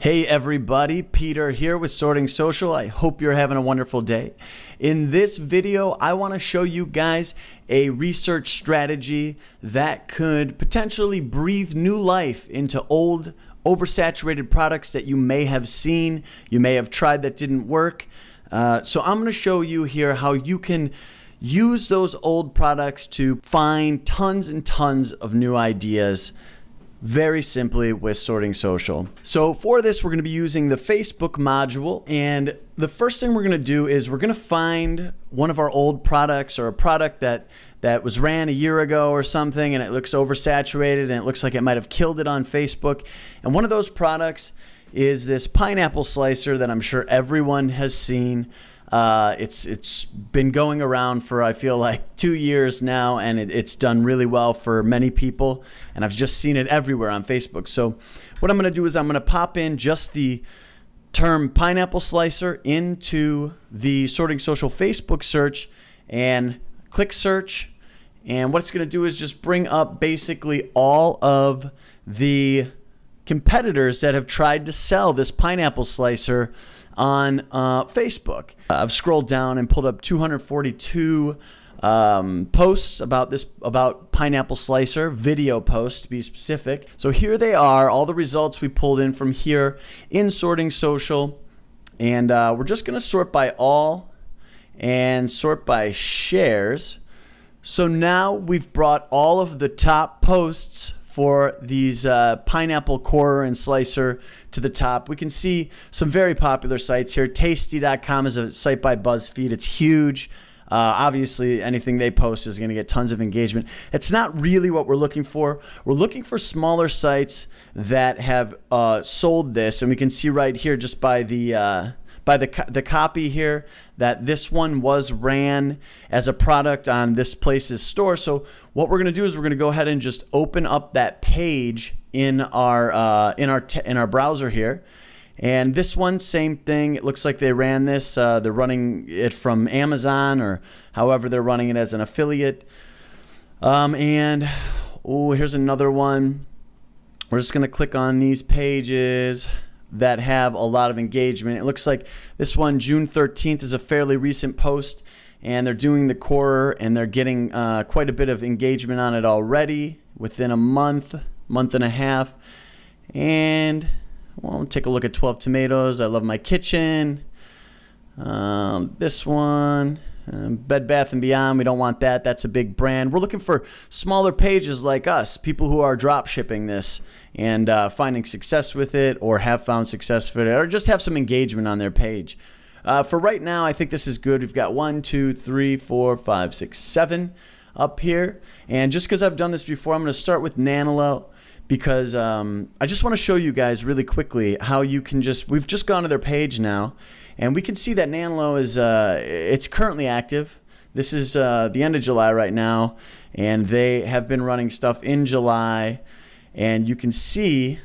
Hey everybody, Peter here with Sorting Social. I hope you're having a wonderful day. In this video, I want to show you guys a research strategy that could potentially breathe new life into old, oversaturated products that you may have seen, you may have tried that didn't work. So I'm going to show you here how you can use those old products to find tons and tons of new ideas very simply with Sorting Social. So for this, we're going to be using the Facebook module. And the first thing we're going to do is we're going to find one of our old products or a product that was ran a year ago or something, and it looks oversaturated and it looks like it might have killed it on Facebook. And one of those products is this pineapple slicer that I'm sure everyone has seen. It's been going around for, I feel like, 2 years now, and it's done really well for many people, and I've just seen it everywhere on Facebook. So what I'm going to do is I'm going to pop in just the term pineapple slicer into the Sorting Social Facebook search and click search, and what it's going to do is just bring up basically all of the competitors that have tried to sell this pineapple slicer on Facebook. I've scrolled down and pulled up 242 posts about pineapple slicer, video posts to be specific. So here they are, all the results we pulled in from here in Sorting Social, and we're just going to sort by all and sort by shares. So now we've brought all of the top posts for these pineapple corer and slicer to the top. We can see some very popular sites here. Tasty.com is a site by BuzzFeed. It's huge. Obviously, anything they post is going to get tons of engagement. It's not really what we're looking for. We're looking for smaller sites that have sold this, and we can see right here just by the copy here that this one was ran as a product on this place's store. So what we're going to do is we're going to go ahead and just open up that page in our browser here. And this one, same thing. It looks like they ran this. They're running it from Amazon or however they're running it as an affiliate. And here's another one. We're just going to click on these pages that have a lot of engagement. It looks like this one, June 13th, is a fairly recent post, and they're doing the corer, and they're getting quite a bit of engagement on it already within a month and a half. And well, take a look at 12 tomatoes. I love my kitchen. This one, Bed Bath & Beyond, we don't want that. That's a big brand. We're looking for smaller pages like us, people who are drop shipping this and finding success with it, or have found success with it, or just have some engagement on their page. For right now, I think this is good. We've got 1, 2, 3, 4, 5, 6, 7 up here. And just because I've done this before, I'm going to start with Nanalo, because I just want to show you guys really quickly how you can we've just gone to their page now, and we can see that Nanalo is it's currently active. This is the end of July right now, and they have been running stuff in July. And you can see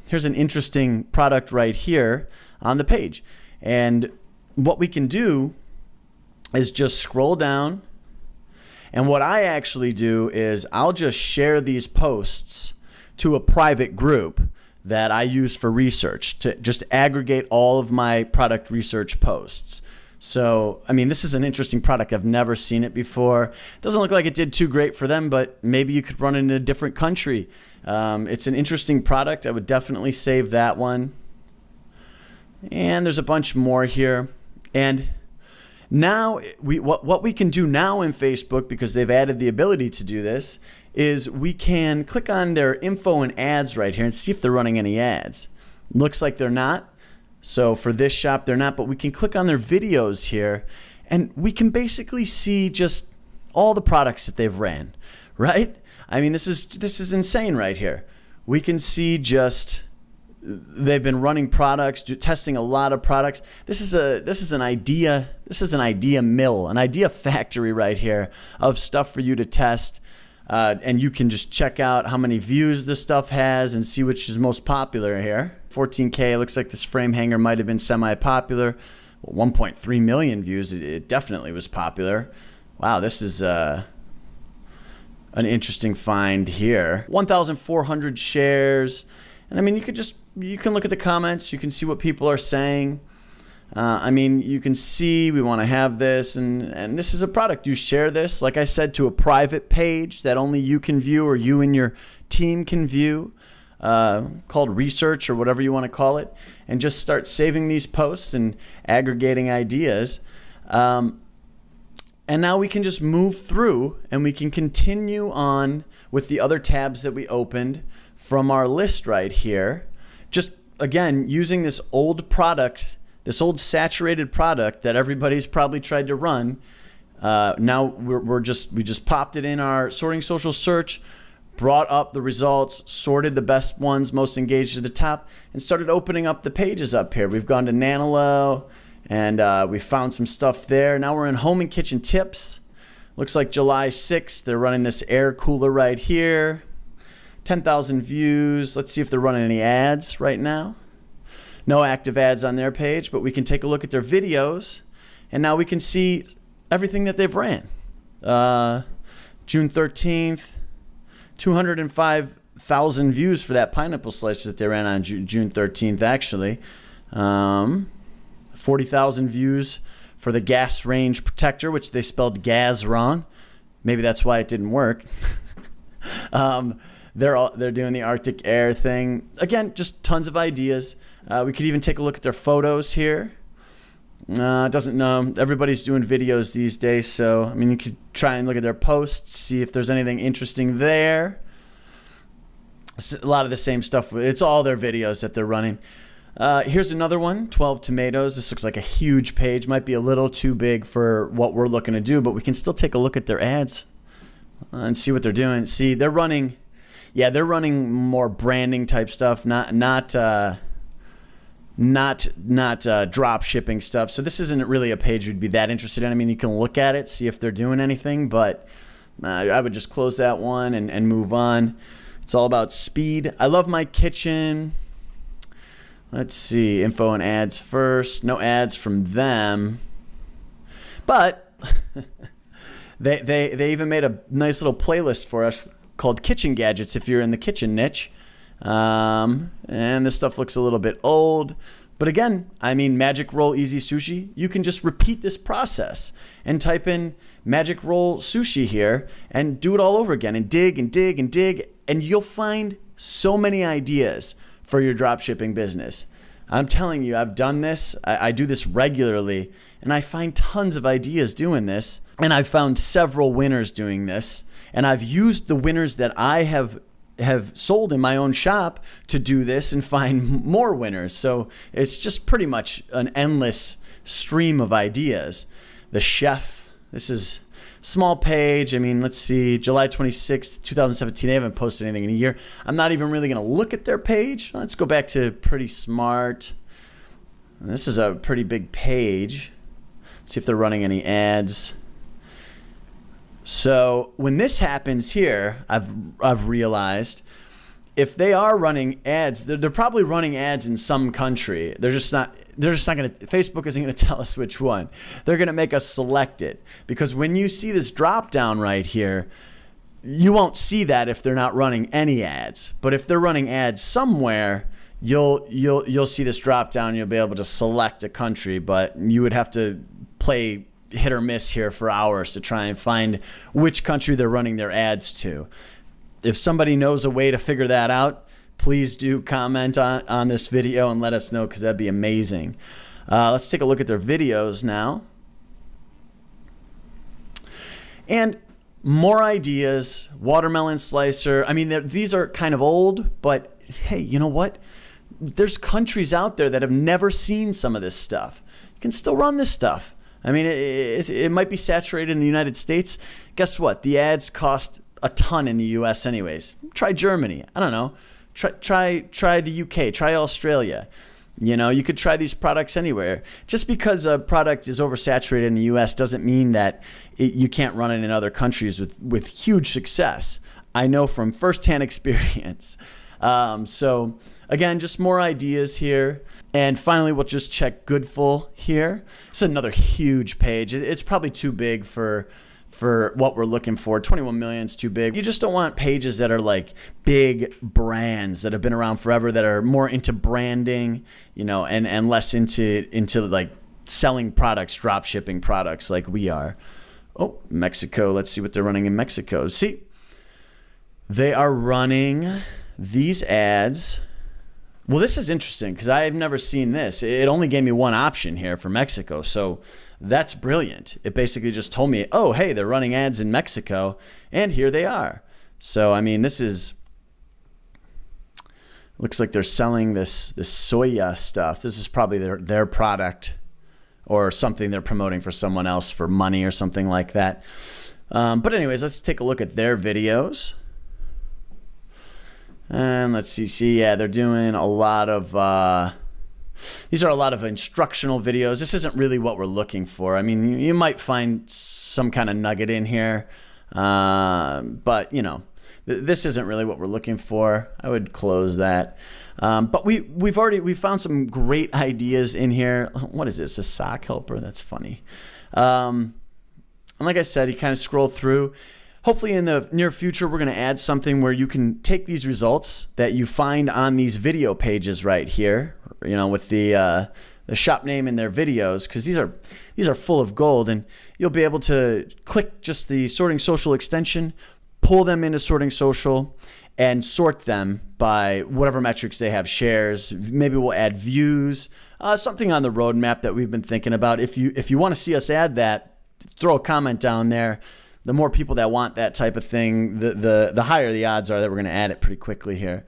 here's an interesting product right here on the page. And what we can do is just scroll down. And what I actually do is I'll just share these posts to a private group that I use for research to just aggregate all of my product research posts. So, I mean, this is an interesting product. I've never seen it before. It doesn't look like it did too great for them, but maybe you could run it in a different country. It's an interesting product. I would definitely save that one. And there's a bunch more here. And now, what we can do now in Facebook, because they've added the ability to do this, is we can click on their info and ads right here and see if they're running any ads. Looks like they're not. So for this shop, they're not, but we can click on their videos here, and we can basically see just all the products that they've ran, right? I mean, this is insane right here. We can see just they've been running products, testing a lot of products. This is an idea mill, an idea factory right here of stuff for you to test. And you can just check out how many views this stuff has and see which is most popular here. 14K, looks like this frame hanger might have been semi-popular. Well, 1.3 million views, it definitely was popular. Wow, this is an interesting find here. 1,400 shares. And I mean, you could just you can look at the comments. You can see what people are saying. I mean, you can see we want to have this, and this is a product. You share this, like I said, to a private page that only you can view or you and your team can view, called research or whatever you want to call it, and just start saving these posts and aggregating ideas. And now we can just move through and we can continue on with the other tabs that we opened from our list right here. Just, again, using this old product, this old saturated product that everybody's probably tried to run. Now we just popped it in our Sorting Social search, brought up the results, sorted the best ones, most engaged to the top, and started opening up the pages up here. We've gone to Nanolo, and we found some stuff there. Now we're in Home and Kitchen Tips. Looks like July 6th. They're running this air cooler right here. 10,000 views. Let's see if they're running any ads right now. No active ads on their page, but we can take a look at their videos, and now we can see everything that they've ran. June 13th, 205,000 views for that pineapple slice that they ran on June 13th, actually. 40,000 views for the gas range protector, which they spelled gas wrong. Maybe that's why it didn't work. They're doing the Arctic Air thing. Again, just tons of ideas. We could even take a look at their photos here. Doesn't know. Everybody's doing videos these days, so I mean, you could try and look at their posts, see if there's anything interesting there. A lot of the same stuff. It's all their videos that they're running. Here's another one, 12 tomatoes. This looks like a huge page. Might be a little too big for what we're looking to do, but we can still take a look at their ads and see what they're doing. See, they're running, they're running more branding type stuff, not drop shipping stuff. So this isn't really a page you'd be that interested in. I mean, you can look at it, see if they're doing anything, but I would just close that one and move on. It's all about speed. I love my kitchen. Let's see, info and ads first. No ads from them, but they even made a nice little playlist for us called Kitchen Gadgets if you're in the kitchen niche. And this stuff looks a little bit old, but again, I mean, Magic Roll Easy Sushi, you can just repeat this process and type in Magic Roll Sushi here and do it all over again and dig and dig and dig, and you'll find so many ideas for your dropshipping business. I'm telling you, I've done this. I do this regularly, and I find tons of ideas doing this, and I've found several winners doing this, and I've used the winners that I have sold in my own shop to do this and find more winners. So it's just pretty much an endless stream of ideas. The chef, this is small page. I mean, let's see, July 26th, 2017. They haven't posted anything in a year. I'm not even really going to look at their page. Let's go back to Pretty Smart. This is a pretty big page. Let's see if they're running any ads. So when this happens here, I've realized if they are running ads, they're probably running ads in some country. They're just not going to, Facebook isn't going to tell us which one. They're going to make us select it, because when you see this drop down right here, you won't see that if they're not running any ads. But if they're running ads somewhere, you'll see this drop down and you'll be able to select a country, but you would have to play hit or miss here for hours to try and find which country they're running their ads to. If somebody knows a way to figure that out, please do comment on this video and let us know, because that'd be amazing. Let's take a look at their videos now. And more ideas, watermelon slicer. I mean, these are kind of old, but hey, you know what? There's countries out there that have never seen some of this stuff. You can still run this stuff. I mean, it might be saturated in the United States. Guess what? The ads cost a ton in the US anyways. Try Germany. I don't know. Try the UK. Try Australia. You know, you could try these products anywhere. Just because a product is oversaturated in the US doesn't mean that you can't run it in other countries with huge success. I know from firsthand experience. So again, just more ideas here. And finally, we'll just check Goodful here. It's another huge page. It's probably too big for for what we're looking for. 21 million is too big. You just don't want pages that are like big brands that have been around forever, that are more into branding, you know, and less into like selling products, drop shipping products like we are. Oh, Mexico. Let's see what they're running in Mexico. See, they are running these ads. Well, this is interesting because I've never seen this. It only gave me one option here for Mexico. So that's brilliant. It basically just told me, oh, hey, they're running ads in Mexico, and here they are. So, I mean, this is, looks like they're selling this soya stuff. This is probably their product or something they're promoting for someone else for money or something like that. But anyways, let's take a look at their videos. And let's see, yeah, they're doing a lot of, these are a lot of instructional videos. This isn't really what we're looking for. I mean, you might find some kind of nugget in here, but you know, this isn't really what we're looking for. I would close that. But we've found some great ideas in here. What is this? A sock helper? That's funny. And like I said, you kind of scroll through. Hopefully in the near future, we're going to add something where you can take these results that you find on these video pages right here, you know, with the shop name in their videos, because these are full of gold, and you'll be able to click just the Sorting Social extension, pull them into Sorting Social, and sort them by whatever metrics they have, shares. Maybe we'll add views, something on the roadmap that we've been thinking about. If you want to see us add that, throw a comment down there. The more people that want that type of thing, the higher the odds are that we're going to add it pretty quickly here.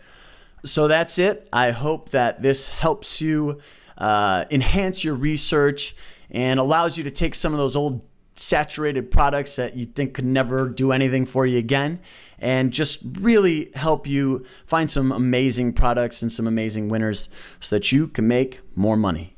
So that's it. I hope that this helps you enhance your research and allows you to take some of those old saturated products that you think could never do anything for you again, and just really help you find some amazing products and some amazing winners so that you can make more money.